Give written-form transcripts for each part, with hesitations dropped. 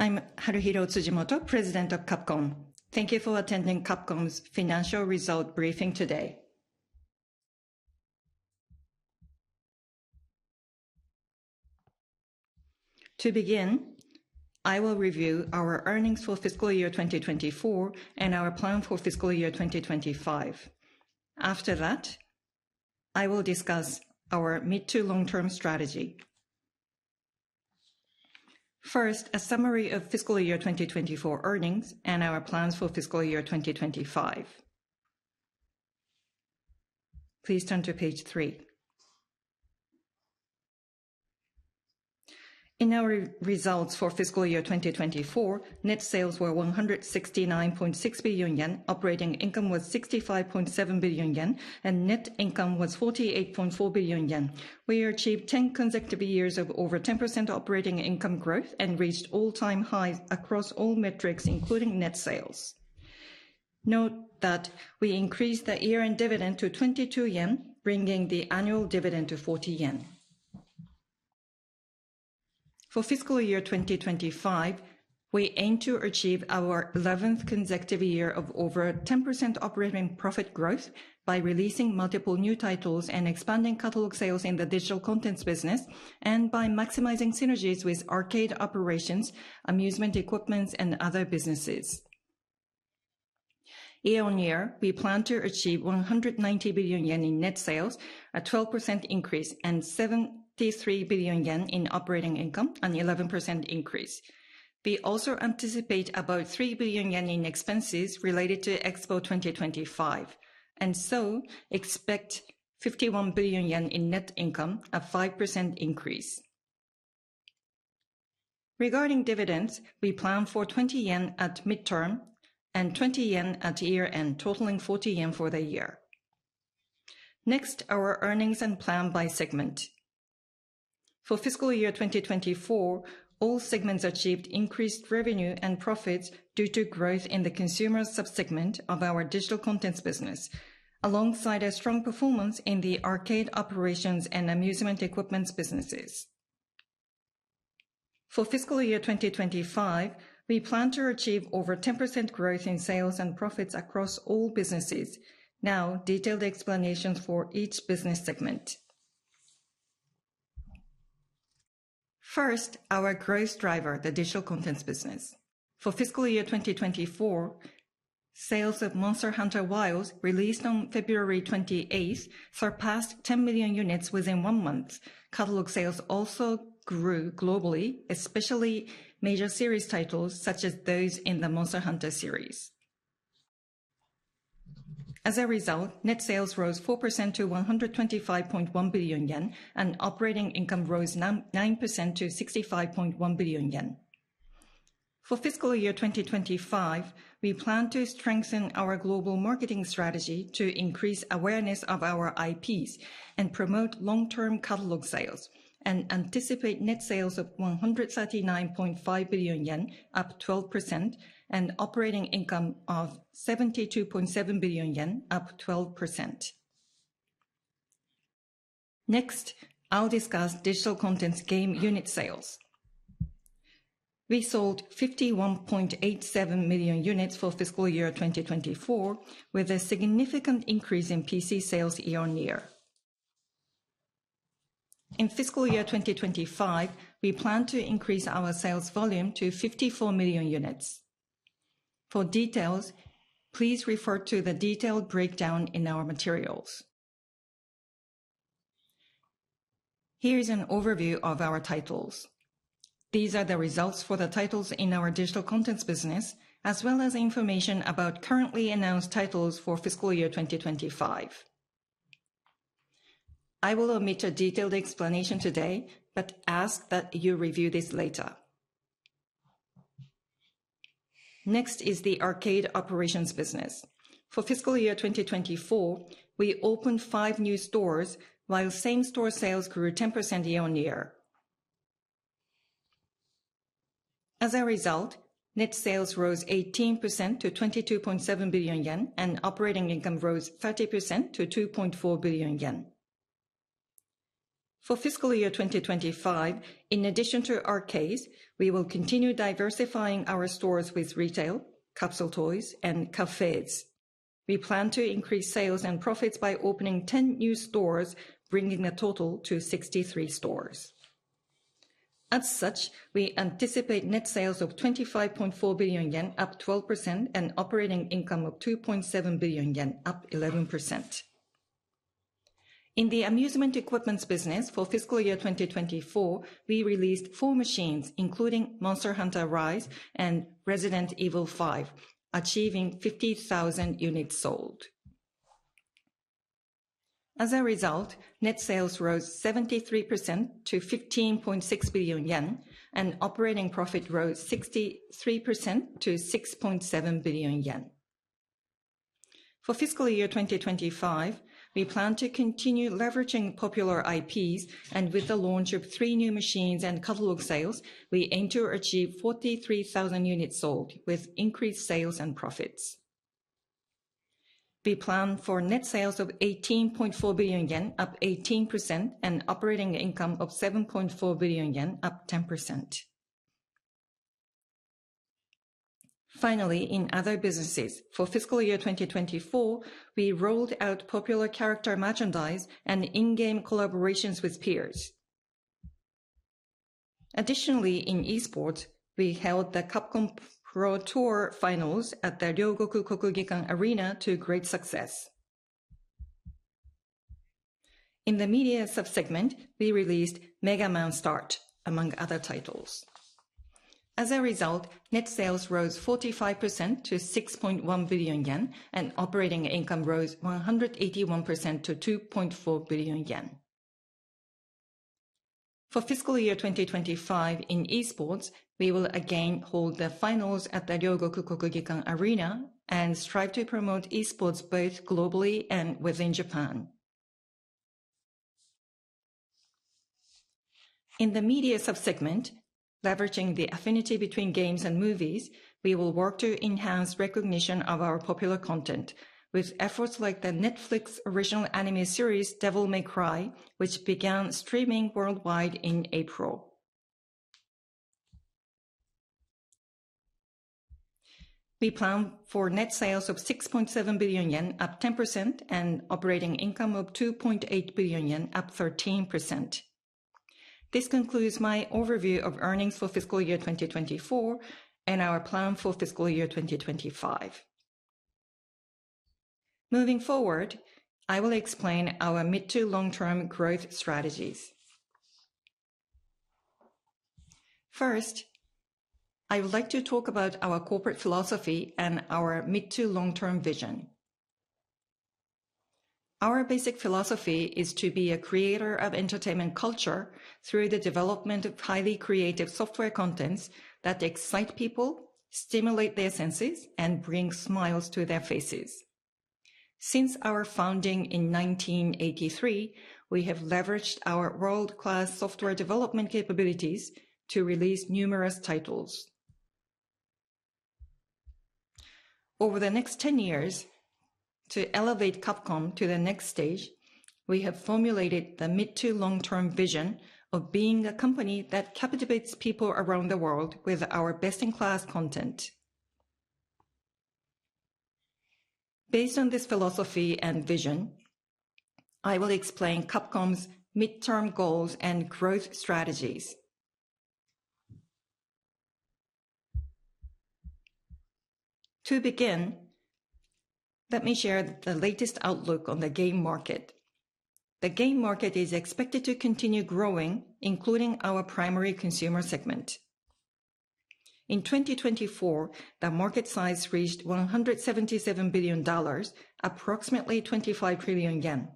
I'm Haruhiro Tsujimoto, President of Capcom. Thank you for attending Capcom's financial result briefing today. To begin, I will review our earnings for fiscal year 2024 and our plan for fiscal year 2025. After that, I will discuss our mid to long-term strategy. First, a summary of fiscal year 2024 earnings and our plans for fiscal year 2025. Please turn to page 3. In our results for fiscal year 2024, net sales were 169.6 billion yen, operating income was 65.7 billion yen, and net income was 48.4 billion yen. We achieved 10 consecutive years of over 10% operating income growth and reached all-time highs across all metrics, including net sales. Note that we increased the year-end dividend to 22 yen, bringing the annual dividend to 40 yen. For fiscal year 2025, we aim to achieve our 11th consecutive year of over 10% operating profit growth by releasing multiple new titles and expanding catalog sales in the digital contents business, and by maximizing synergies with arcade operations, amusement equipment, and other businesses. Year on year, we plan to achieve 190 billion yen in net sales, a 12% increase, and 73 billion yen in operating income, an 11% increase. We also anticipate about 3 billion yen in expenses related to Expo 2025, and so expect 51 billion yen in net income, a 5% increase. Regarding dividends, we plan for 20 yen at midterm and 20 yen at year-end, totaling 40 yen for the year. Next, our earnings and plan by segment. For fiscal year 2024, all segments achieved increased revenue and profits due to growth in the consumer subsegment of our digital contents business, alongside a strong performance in the arcade operations and amusement equipment businesses. For fiscal year 2025, we plan to achieve over 10% growth in sales and profits across all businesses. Now, detailed explanations for each business segment. First, our growth driver, the digital contents business. For fiscal year 2024, sales of Monster Hunter Wilds, released on February 28th, surpassed 10 million units within 1 month. Catalog sales also grew globally, especially major series titles such as those in the Monster Hunter series. As a result, net sales rose 4% to 125.1 billion yen, and operating income rose 9% to 65.1 billion yen. For fiscal year 2025, we plan to strengthen our global marketing strategy to increase awareness of our IPs and promote long-term catalog sales, and anticipate net sales of 139.5 billion yen, up 12%, and operating income of 72.7 billion yen, up 12%. Next, I'll discuss digital contents game unit sales. We sold 51.87 million units for fiscal year 2024, with a significant increase in PC sales year on year. In fiscal year 2025, we plan to increase our sales volume to 54 million units. For details, please refer to the detailed breakdown in our materials. Here is an overview of our titles. These are the results for the titles in our digital contents business, as well as information about currently announced titles for fiscal year 2025. I will omit a detailed explanation today, but ask that you review this later. Next is the arcade operations business. For fiscal year 2024, we opened 5 new stores, while same-store sales grew 10% year-on-year. As a result, net sales rose 18% to 22.7 billion yen, and operating income rose 30% to 2.4 billion yen. For fiscal year 2025, in addition to arcades, we will continue diversifying our stores with retail, capsule toys, and cafes. We plan to increase sales and profits by opening 10 new stores, bringing the total to 63 stores. As such, we anticipate net sales of 25.4 billion yen, up 12%, and operating income of 2.7 billion yen, up 11%. In the amusement equipments business for fiscal year 2024, we released 4 machines, including Monster Hunter Rise and Resident Evil 5, achieving 50,000 units sold. As a result, net sales rose 73% to 15.6 billion yen, and operating profit rose 63% to 6.7 billion yen. For fiscal year 2025, we plan to continue leveraging popular IPs, and with the launch of 3 new machines and catalog sales, we aim to achieve 43,000 units sold with increased sales and profits. We plan for net sales of 18.4 billion yen, up 18%, and operating income of 7.4 billion yen, up 10%. Finally, in other businesses, for fiscal year 2024, we rolled out popular character merchandise and in-game collaborations with peers. Additionally, in esports, we held the Capcom Pro Tour finals at the Ryogoku Kokugikan Arena to great success. In the media subsegment, we released Mega Man Start, among other titles. As a result, net sales rose 45% to 6.1 billion yen, and operating income rose 181% to 2.4 billion yen. For fiscal year 2025 in esports, we will again hold the finals at the Ryogoku Kokugikan Arena and strive to promote esports both globally and within Japan. In the media subsegment, leveraging the affinity between games and movies, we will work to enhance recognition of our popular content, with efforts like the Netflix original anime series Devil May Cry, which began streaming worldwide in April. We plan for net sales of 6.7 billion yen, up 10%, and operating income of 2.8 billion yen, up 13%. This concludes my overview of earnings for fiscal year 2024 and our plan for fiscal year 2025. Moving forward, I will explain our mid to long-term growth strategies. First, I would like to talk about our corporate philosophy and our mid to long-term vision. Our basic philosophy is to be a creator of entertainment culture through the development of highly creative software contents that excite people, stimulate their senses, and bring smiles to their faces. Since our founding in 1983, we have leveraged our world-class software development capabilities to release numerous titles. Over the next 10 years, to elevate Capcom to the next stage, we have formulated the mid to long-term vision of being a company that captivates people around the world with our best-in-class content. Based on this philosophy and vision, I will explain Capcom's midterm goals and growth strategies. To begin, let me share the latest outlook on the game market. The game market is expected to continue growing, including our primary consumer segment. In 2024, the market size reached $177 billion, approximately 25 trillion yen.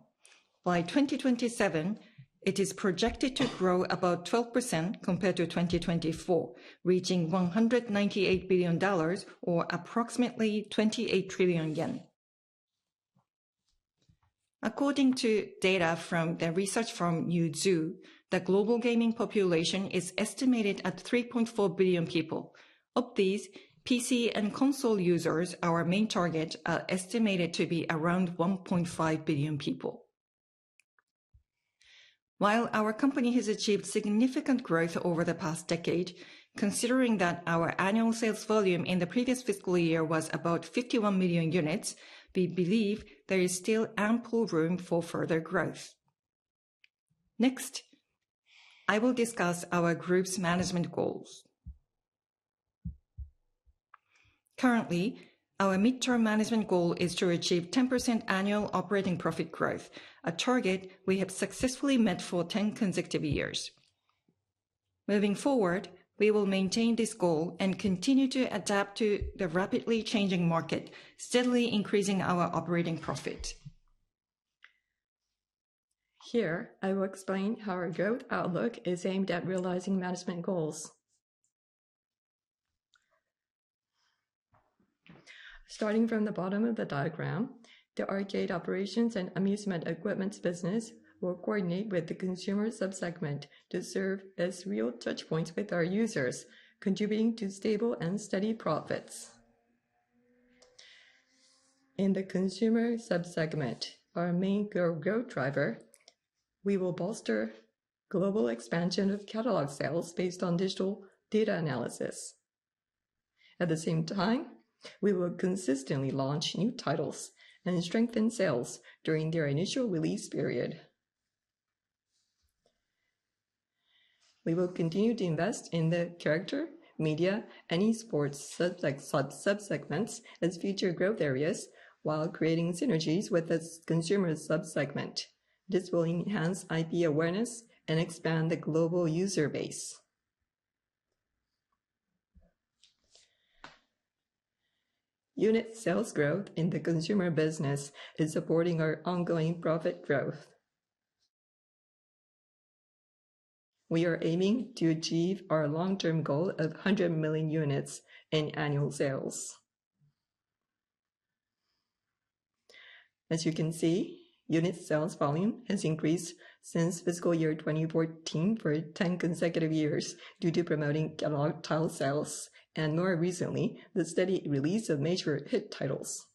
By 2027, it is projected to grow about 12% compared to 2024, reaching $198 billion, or approximately 28 trillion yen. According to data from the research firm Newzoo, the global gaming population is estimated at 3.4 billion people. Of these, PC and console users, our main target, are estimated to be around 1.5 billion people. While our company has achieved significant growth over the past decade, considering that our annual sales volume in the previous fiscal year was about 51 million units, we believe there is still ample room for further growth. Next, I will discuss our group's management goals. Currently, our midterm management goal is to achieve 10% annual operating profit growth, a target we have successfully met for 10 consecutive years. Moving forward, we will maintain this goal and continue to adapt to the rapidly changing market, steadily increasing our operating profit. Here, I will explain how our growth outlook is aimed at realizing management goals. Starting from the bottom of the diagram, the arcade operations and amusement equipment business will coordinate with the consumer subsegment to serve as real touchpoints with our users, contributing to stable and steady profits. In the consumer subsegment, our main growth driver, we will bolster global expansion of catalog sales based on digital data analysis. At the same time, we will consistently launch new titles and strengthen sales during their initial release period. We will continue to invest in the character, media, and esports subsegments as future growth areas while creating synergies with the consumer subsegment. This will enhance IP awareness and expand the global user base. Unit sales growth in the consumer business is supporting our ongoing profit growth. We are aiming to achieve our long-term goal of 100 million units in annual sales. As you can see, unit sales volume has increased since fiscal year 2014 for 10 consecutive years due to promoting catalog title sales and more recently, the steady release of major hit titles.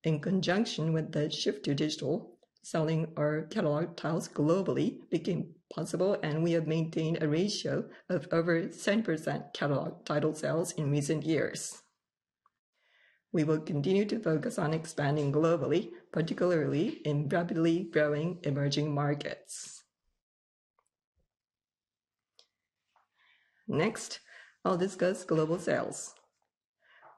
In conjunction with the shift to digital, selling our catalog titles globally became possible, and we have maintained a ratio of over 10% catalog title sales in recent years. We will continue to focus on expanding globally, particularly in rapidly growing emerging markets. Next, I'll discuss global sales.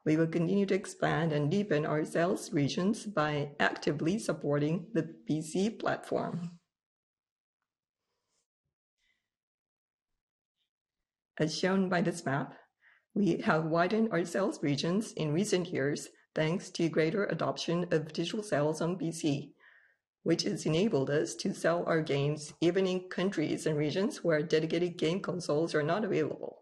We will continue to expand and deepen our sales regions by actively supporting the PC platform. As shown by this map, we have widened our sales regions in recent years thanks to greater adoption of digital sales on PC, which has enabled us to sell our games even in countries and regions where dedicated game consoles are not available.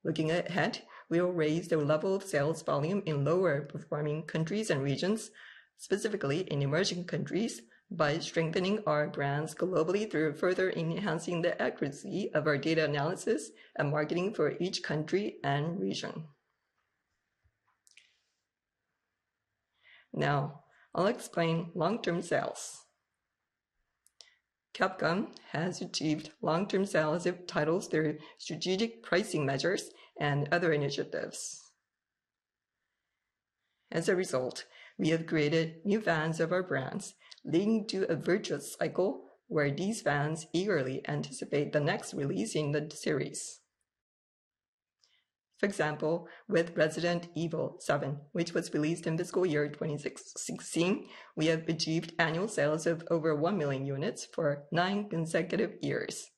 Looking ahead, we will raise the level of sales volume in lower performing countries and regions, specifically in emerging countries, by strengthening our brands globally through further enhancing the accuracy of our data analysis and marketing for each country and region. Now, I'll explain long-term sales. Capcom has achieved long-term sales of titles through strategic pricing measures and other initiatives. As a result, we have created new fans of our brands, leading to a virtuous cycle where these fans eagerly anticipate the next release in the series. For example, with Resident Evil 7, which was released in fiscal year 2016, we have achieved annual sales of over 1 million units for 9 consecutive years.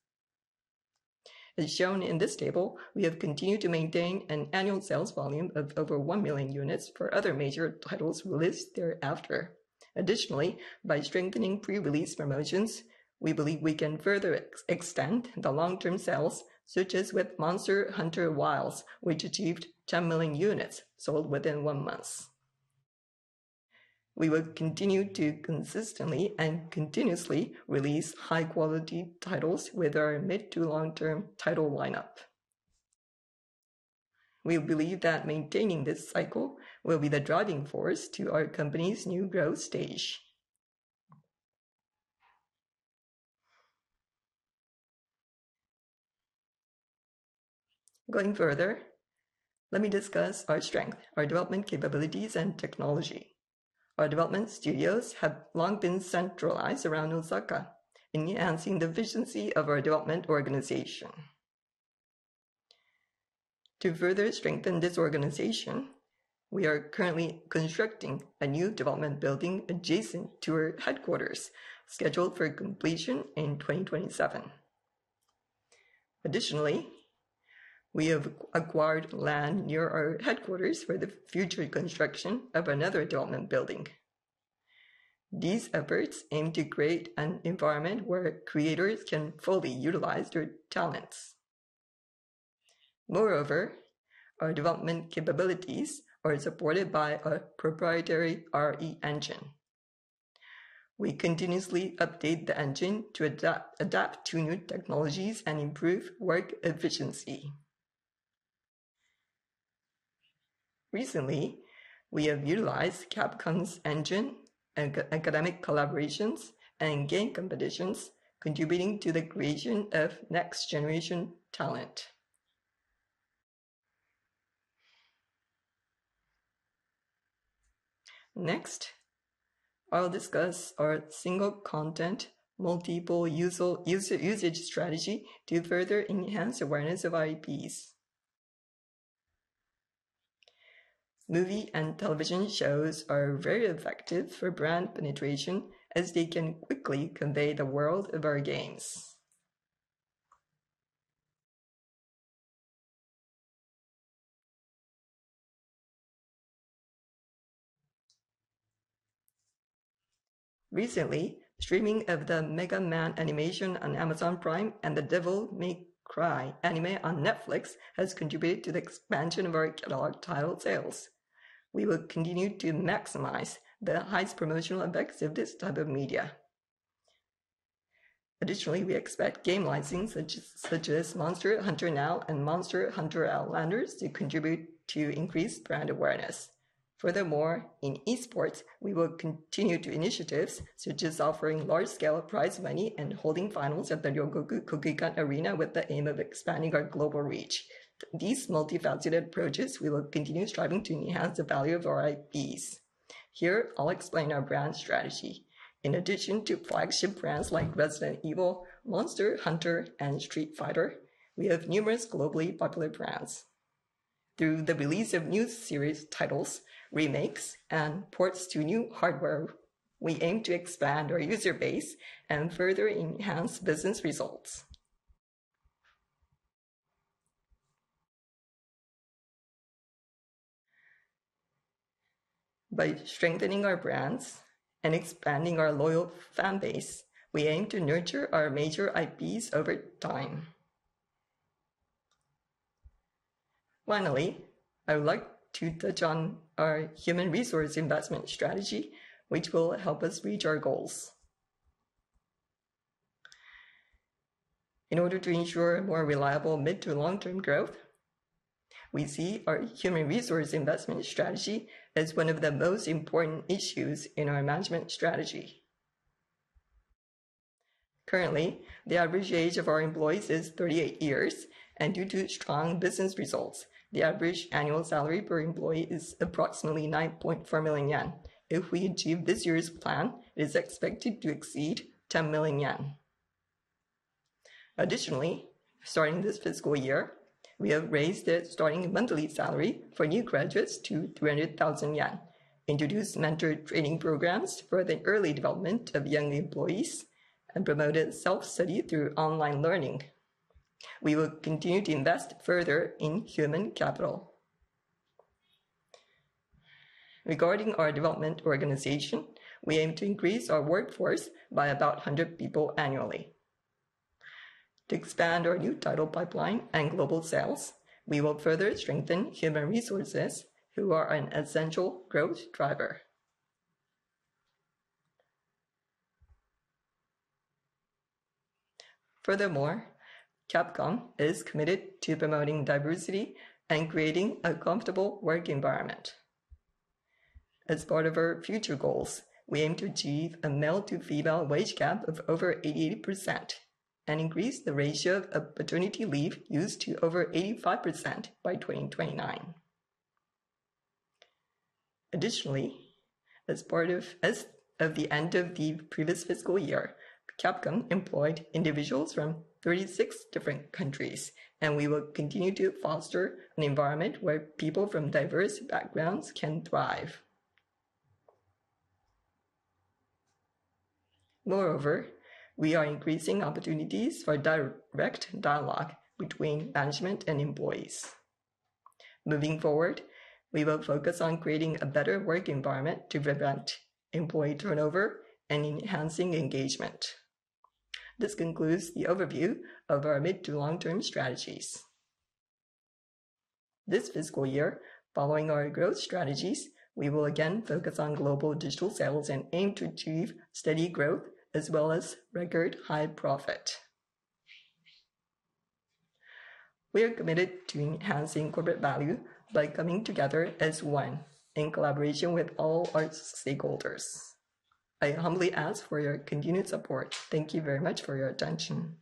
As shown in this table, we have continued to maintain an annual sales volume of over 1 million units for other major titles released thereafter. Additionally, by strengthening pre-release promotions, we believe we can further extend the long-term sales, such as with Monster Hunter Wilds, which achieved 10 million units sold within 1 month. We will continue to consistently and continuously release high-quality titles with our mid to long-term title lineup. We believe that maintaining this cycle will be the driving force to our company's new growth stage. Going further, let me discuss our strength, our development capabilities, and technology. Our development studios have long been centralized around Osaka, enhancing the efficiency of our development organization. To further strengthen this organization, we are currently constructing a new development building adjacent to our headquarters, scheduled for completion in 2027. Additionally, we have acquired land near our headquarters for the future construction of another development building. These efforts aim to create an environment where creators can fully utilize their talents. Moreover, our development capabilities are supported by a proprietary RE engine. We continuously update the engine to adapt to new technologies and improve work efficiency. Recently, we have utilized Capcom's engine, academic collaborations, and game competitions, contributing to the creation of next-generation talent. Next, I'll discuss our single content, multiple usage strategy to further enhance awareness of IPs. Movie and television shows are very effective for brand penetration as they can quickly convey the world of our games. Recently, streaming of the Mega Man animation on Amazon Prime and the Devil May Cry anime on Netflix has contributed to the expansion of our catalog title sales. We will continue to maximize the highest promotional effects of this type of media. Additionally, we expect game licensing such as Monster Hunter Now and Monster Hunter Outlanders to contribute to increased brand awareness. Furthermore, in esports, we will continue to initiatives such as offering large-scale prize money and holding finals at the Ryogoku Kokugan Arena with the aim of expanding our global reach. These multifaceted approaches, we will continue striving to enhance the value of our IPs. Here, I'll explain our brand strategy. In addition to flagship brands like Resident Evil, Monster Hunter, and Street Fighter, we have numerous globally popular brands. Through the release of new series titles, remakes, and ports to new hardware, we aim to expand our user base and further enhance business results. By strengthening our brands and expanding our loyal fan base, we aim to nurture our major IPs over time. Finally, I would like to touch on our human resource investment strategy, which will help us reach our goals. In order to ensure more reliable mid to long-term growth, we see our human resource investment strategy as one of the most important issues in our management strategy. Currently, the average age of our employees is 38 years, and due to strong business results, the average annual salary per employee is approximately 9.4 million yen. If we achieve this year's plan, it is expected to exceed 10 million yen. Additionally, starting this fiscal year, we have raised the starting monthly salary for new graduates to 300,000 yen, introduced mentor training programs for the early development of young employees, and promoted self-study through online learning. We will continue to invest further in human capital. Regarding our development organization, we aim to increase our workforce by about 100 people annually. To expand our new title pipeline and global sales, we will further strengthen human resources, who are an essential growth driver. Furthermore, Capcom is committed to promoting diversity and creating a comfortable work environment. As part of our future goals, we aim to achieve a male-to-female wage gap of over 88% and increase the ratio of paternity leave used to over 85% by 2029. Additionally, as part of the end of the previous fiscal year, Capcom employed individuals from 36 different countries, and we will continue to foster an environment where people from diverse backgrounds can thrive. Moreover, we are increasing opportunities for direct dialogue between management and employees. Moving forward, we will focus on creating a better work environment to prevent employee turnover and enhancing engagement. This concludes the overview of our mid to long-term strategies. This fiscal year, following our growth strategies, we will again focus on global digital sales and aim to achieve steady growth as well as record high profit. We are committed to enhancing corporate value by coming together as one in collaboration with all our stakeholders. I humbly ask for your continued support. Thank you very much for your attention.